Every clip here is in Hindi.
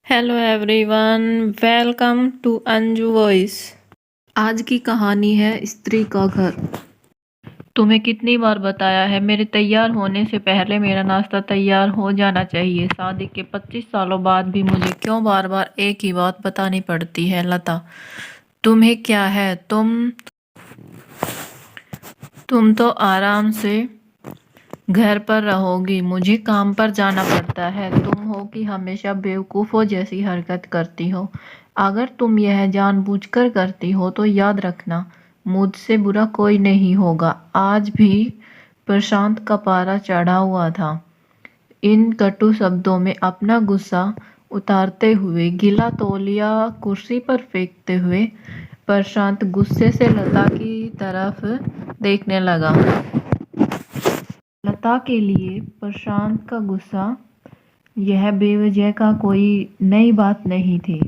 Hello everyone, welcome to Anju voice. आज की कहानी है स्त्री का घर। तुम्हें कितनी बार बताया है, मेरे तैयार होने से पहले मेरा नाश्ता तैयार हो जाना चाहिए। शादी के 25 सालों बाद भी मुझे क्यों बार बार एक ही बात बतानी पड़ती है? लता, तुम्हें क्या है? तुम तो आराम से घर पर रहोगी, मुझे काम पर जाना पड़ता है। तुम हो कि हमेशा बेवकूफ़ों जैसी हरकत करती हो। अगर तुम यह जानबूझकर करती हो तो याद रखना, मुझसे बुरा कोई नहीं होगा। आज भी प्रशांत का पारा चढ़ा हुआ था। इन कटु शब्दों में अपना गुस्सा उतारते हुए, गीला तौलिया कुर्सी पर फेंकते हुए, प्रशांत गुस्से से लता की तरफ देखने लगा। लता के लिए प्रशांत का गुस्सा यह बेवजह का कोई नई बात नहीं थी।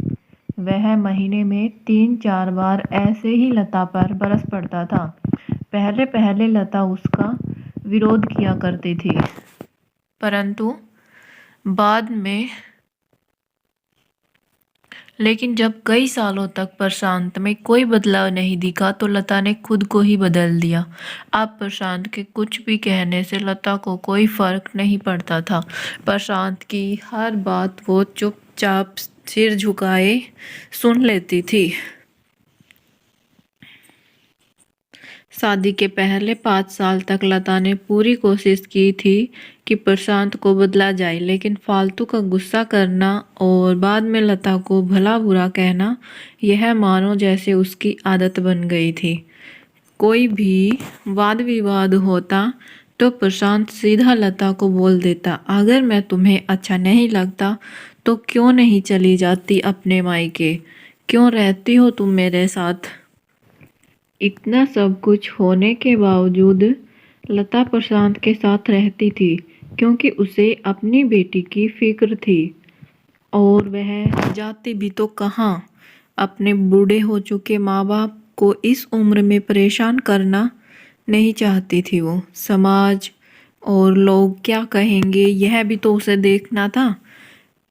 वह महीने में 3-4 बार ऐसे ही लता पर बरस पड़ता था। पहले पहले लता उसका विरोध किया करती थी, परंतु बाद में लेकिन जब कई सालों तक प्रशांत में कोई बदलाव नहीं दिखा तो लता ने खुद को ही बदल दिया। अब प्रशांत के कुछ भी कहने से लता को कोई फर्क नहीं पड़ता था। प्रशांत की हर बात वो चुपचाप सिर झुकाए सुन लेती थी। शादी के पहले 5 साल तक लता ने पूरी कोशिश की थी कि प्रशांत को बदला जाए, लेकिन फालतू का गुस्सा करना और बाद में लता को भला बुरा कहना, यह मानो जैसे उसकी आदत बन गई थी। कोई भी वाद विवाद होता तो प्रशांत सीधा लता को बोल देता, अगर मैं तुम्हें अच्छा नहीं लगता तो क्यों नहीं चली जाती अपने मायके? क्यों रहती हो तुम मेरे साथ? इतना सब कुछ होने के बावजूद लता प्रशांत के साथ रहती थी, क्योंकि उसे अपनी बेटी की फिक्र थी। और वह जाती भी तो कहाँ? अपने बूढ़े हो चुके माँ बाप को इस उम्र में परेशान करना नहीं चाहती थी वो। समाज और लोग क्या कहेंगे, यह भी तो उसे देखना था।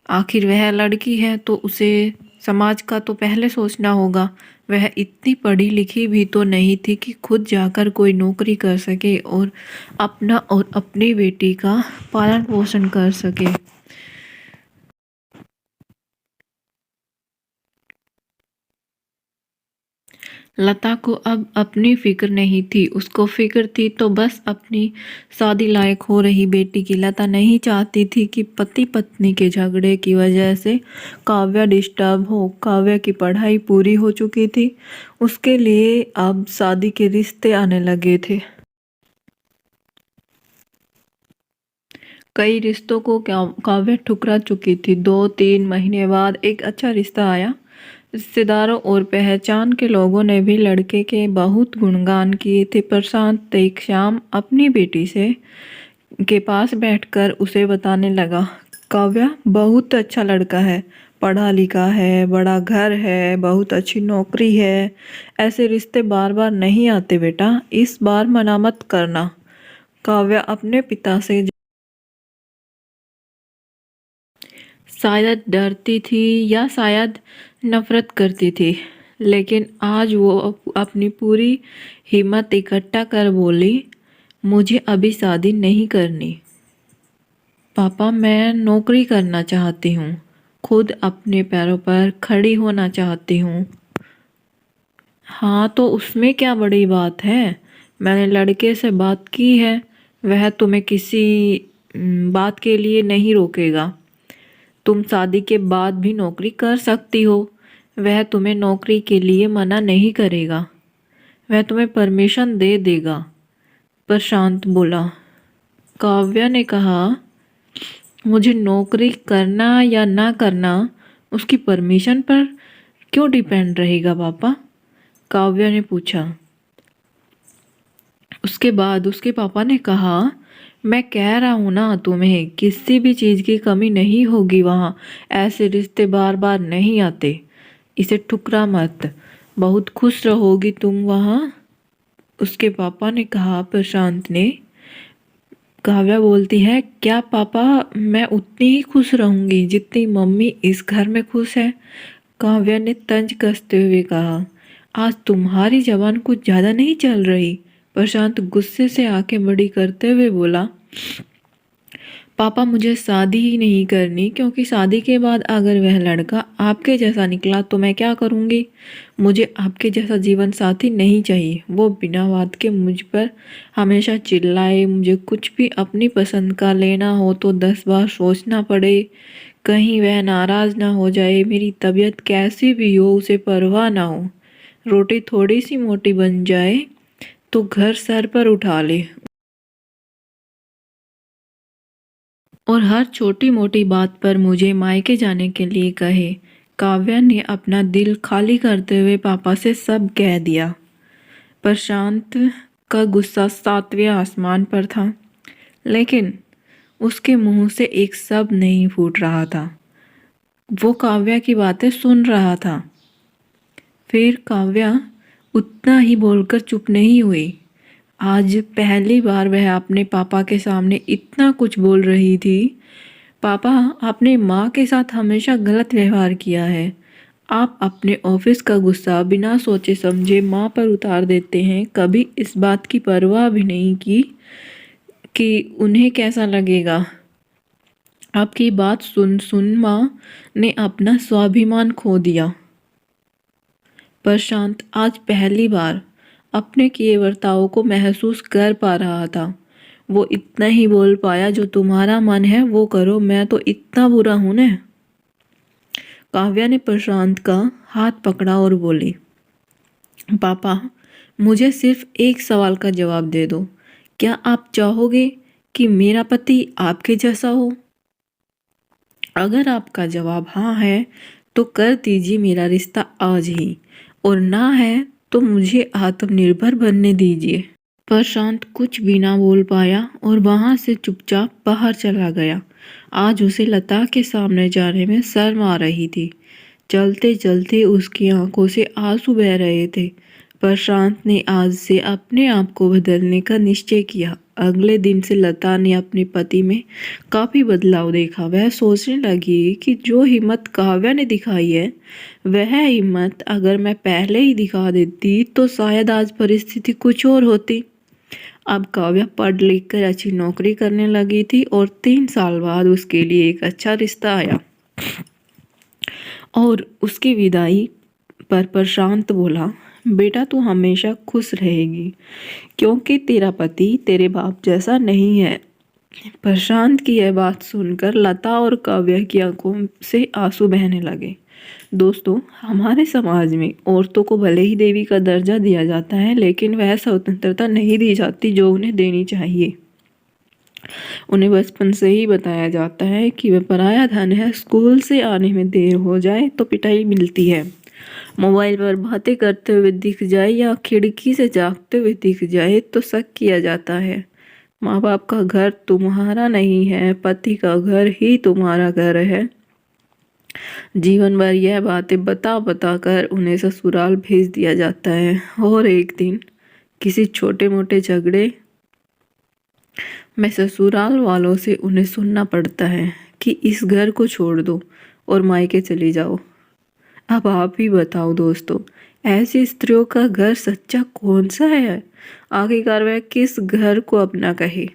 आखिर वह लड़की है तो उसे समाज का तो पहले सोचना होगा। वह इतनी पढ़ी लिखी भी तो नहीं थी कि खुद जाकर कोई नौकरी कर सके और अपना और अपनी बेटी का पालन पोषण कर सके। लता को अब अपनी फिक्र नहीं थी, उसको फिक्र थी तो बस अपनी शादी लायक हो रही बेटी की। लता नहीं चाहती थी कि पति पत्नी के झगड़े की वजह से काव्या डिस्टर्ब हो। काव्या की पढ़ाई पूरी हो चुकी थी, उसके लिए अब शादी के रिश्ते आने लगे थे। कई रिश्तों को काव्या ठुकरा चुकी थी। 2-3 महीने बाद एक अच्छा रिश्ता आया। रिश्तेदारों और पहचान के लोगों ने भी लड़के के बहुत गुणगान किए थे। प्रशांत एक शाम अपनी बेटी से के पास बैठकर उसे बताने लगा, काव्या बहुत अच्छा लड़का है, पढ़ा लिखा है, बड़ा घर है, बहुत अच्छी नौकरी है। ऐसे रिश्ते बार बार नहीं आते बेटा, इस बार मना मत करना। काव्या अपने पिता से शायद डरती थी या शायद नफरत करती थी, लेकिन आज वो अपनी पूरी हिम्मत इकट्ठा कर बोली, मुझे अभी शादी नहीं करनी पापा, मैं नौकरी करना चाहती हूँ, खुद अपने पैरों पर खड़ी होना चाहती हूँ। हाँ तो उसमें क्या बड़ी बात है? मैंने लड़के से बात की है, वह तुम्हें किसी बात के लिए नहीं रोकेगा। तुम शादी के बाद भी नौकरी कर सकती हो, वह तुम्हें नौकरी के लिए मना नहीं करेगा, वह तुम्हें परमिशन दे देगा। प्रशांत बोला। काव्या ने कहा, मुझे नौकरी करना या ना करना उसकी परमिशन पर क्यों डिपेंड रहेगा पापा? काव्या ने पूछा। उसके बाद उसके पापा ने कहा, मैं कह रहा हूँ ना तुम्हें, किसी भी चीज़ की कमी नहीं होगी वहाँ। ऐसे रिश्ते बार बार नहीं आते, इसे ठुकरा मत, बहुत खुश रहोगी तुम वहाँ। उसके पापा ने कहा। प्रशांत ने काव्या बोलती है, क्या पापा मैं उतनी ही खुश रहूंगी जितनी मम्मी इस घर में खुश है? काव्या ने तंज कसते हुए कहा, आज तुम्हारी जबान कुछ ज़्यादा नहीं चल रही? प्रशांत गुस्से से आंखें बड़ी करते हुए बोला, पापा मुझे शादी ही नहीं करनी, क्योंकि शादी के बाद अगर वह लड़का आपके जैसा निकला तो मैं क्या करूँगी? मुझे आपके जैसा जीवन साथी नहीं चाहिए, वो बिना बात के मुझ पर हमेशा चिल्लाए। मुझे कुछ भी अपनी पसंद का लेना हो तो 10 बार सोचना पड़े, कहीं वह नाराज़ ना हो जाए। मेरी तबीयत कैसी भी हो उसे परवाह ना हो। रोटी थोड़ी सी मोटी बन जाए तो घर सर पर उठा ले, और हर छोटी मोटी बात पर मुझे मायके जाने के लिए कहे। काव्या ने अपना दिल खाली करते हुए पापा से सब कह दिया। प्रशांत का गुस्सा 7वें आसमान पर था, लेकिन उसके मुंह से एक शब्द नहीं फूट रहा था। वो काव्या की बातें सुन रहा था। फिर काव्या उतना ही बोलकर चुप नहीं हुई। आज पहली बार वह अपने पापा के सामने इतना कुछ बोल रही थी। पापा, आपने माँ के साथ हमेशा गलत व्यवहार किया है। आप अपने ऑफिस का गुस्सा बिना सोचे समझे माँ पर उतार देते हैं। कभी इस बात की परवाह भी नहीं की कि उन्हें कैसा लगेगा। आपकी बात सुन सुन माँ ने अपना स्वाभिमान खो दिया। प्रशांत आज पहली बार अपने किए बर्ताव को महसूस कर पा रहा था। वो इतना ही बोल पाया, जो तुम्हारा मन है वो करो, मैं तो इतना बुरा हूं ना? काव्या ने प्रशांत का हाथ पकड़ा और बोली, पापा मुझे सिर्फ एक सवाल का जवाब दे दो। क्या आप चाहोगे कि मेरा पति आपके जैसा हो? अगर आपका जवाब हाँ है तो कर दीजिए मेरा रिश्ता आज ही, और ना है तो मुझे आत्मनिर्भर बनने दीजिए। प्रशांत कुछ भी ना बोल पाया और वहां से चुपचाप बाहर चला गया। आज उसे लता के सामने जाने में शर्म आ रही थी। चलते चलते उसकी आंखों से आंसू बह रहे थे। प्रशांत ने आज से अपने आप को बदलने का निश्चय किया। अगले दिन से लता ने अपने पति में काफ़ी बदलाव देखा। वह सोचने लगी कि जो हिम्मत काव्या ने दिखाई है, वह हिम्मत अगर मैं पहले ही दिखा देती तो शायद आज परिस्थिति कुछ और होती। अब काव्या पढ़ लिख कर अच्छी नौकरी करने लगी थी और 3 साल बाद उसके लिए एक अच्छा रिश्ता आया। और उसकी विदाई पर प्रशांत बोला, बेटा तू हमेशा खुश रहेगी, क्योंकि तेरा पति तेरे बाप जैसा नहीं है। प्रशांत की यह बात सुनकर लता और काव्या की आंखों से आंसू बहने लगे। दोस्तों, हमारे समाज में औरतों को भले ही देवी का दर्जा दिया जाता है, लेकिन वह स्वतंत्रता नहीं दी जाती जो उन्हें देनी चाहिए। उन्हें बचपन से ही बताया जाता है कि वह पराया धन है। स्कूल से आने में देर हो जाए तो पिटाई मिलती है, मोबाइल पर बातें करते हुए दिख जाए या खिड़की से झांकते हुए दिख जाए तो शक किया जाता है। माँ बाप का घर तुम्हारा नहीं है, पति का घर ही तुम्हारा घर है। जीवन भर यह बातें बता बता कर उन्हें ससुराल भेज दिया जाता है, और एक दिन किसी छोटे मोटे झगड़े में ससुराल वालों से उन्हें सुनना पड़ता है कि इस घर को छोड़ दो और मायके चली जाओ। अब आप ही बताओ दोस्तों, ऐसी स्त्रियों का घर सच्चा कौन सा है? आखिरकार वह किस घर को अपना कहे?